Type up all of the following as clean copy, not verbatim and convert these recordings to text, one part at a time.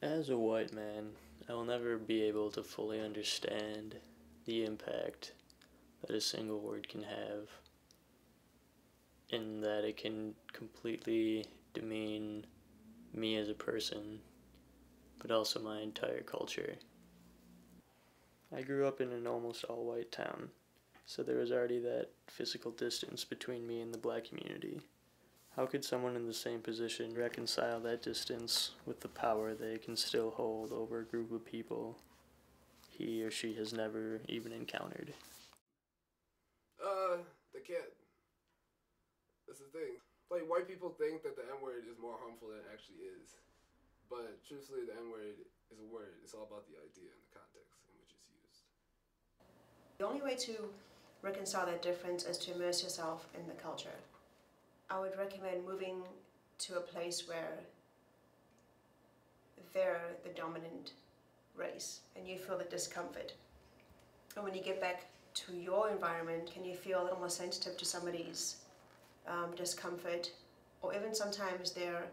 As a white man, I will never be able to fully understand the impact that a single word can have, in that it can completely demean me as a person, but also my entire culture. I grew up in an almost all-white town, so there was already that physical distance between me and the black community. How could someone in the same position reconcile that distance with the power they can still hold over a group of people he or she has never even encountered? They can't. That's the thing. Like, white people think that the N word is more harmful than it actually is. But truthfully, the N word is a word. It's all about the idea and the context in which it's used. The only way to reconcile that difference is to immerse yourself in the culture. I would recommend moving to a place where they're the dominant race and you feel the discomfort. And when you get back to your environment, can you feel a little more sensitive to somebody's discomfort, or even sometimes their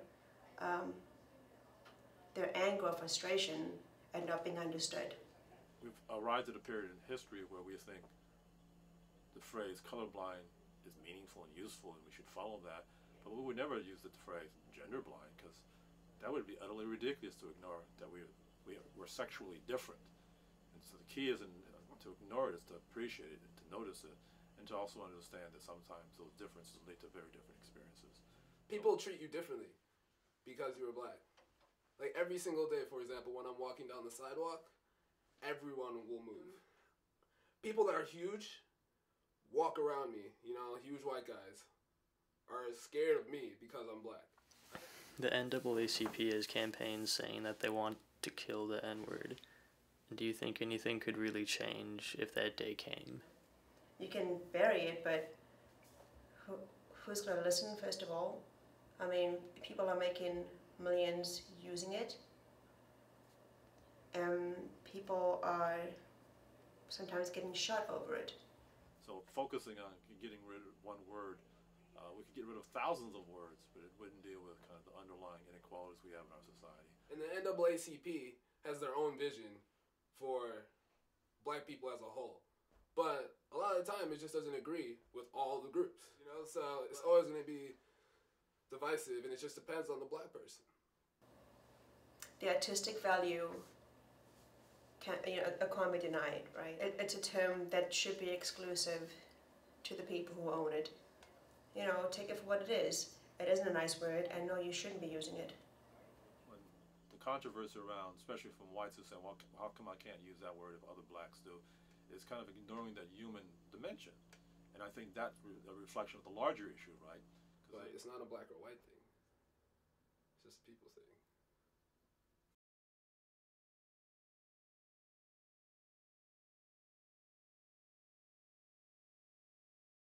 anger or frustration at not being understood. We've arrived at a period in history where we think the phrase colorblind is meaningful and useful and we should follow that, but we would never use the phrase gender blind, because that would be utterly ridiculous to ignore that we're sexually different. And so the key isn't to ignore it, is to appreciate it, to notice it, and to also understand that sometimes those differences lead to very different experiences. People treat you differently because you're black. Like, every single day, for example, when I'm walking down the sidewalk, everyone will move. People that are huge walk around me, huge white guys, are scared of me because I'm black. The NAACP has campaigns saying that they want to kill the N-word. Do you think anything could really change if that day came? You can bury it, but who's going to listen, first of all? I mean, people are making millions using it. People are sometimes getting shot over it. So focusing on getting rid of one word, we could get rid of thousands of words, but it wouldn't deal with kind of the underlying inequalities we have in our society. And the NAACP has their own vision for black people as a whole. But a lot of the time, it just doesn't agree with all the groups, So it's always going to be divisive, and it just depends on the black person. The artistic value can't be denied, right? It's a term that should be exclusive to the people who own it. Take it for what it is. It isn't a nice word, and no, you shouldn't be using it. When the controversy around, especially from whites who say, well, how come I can't use that word if other blacks do, is kind of ignoring that human dimension. And I think that's a reflection of the larger issue, right? But it's not a black or white thing. It's just a people thing.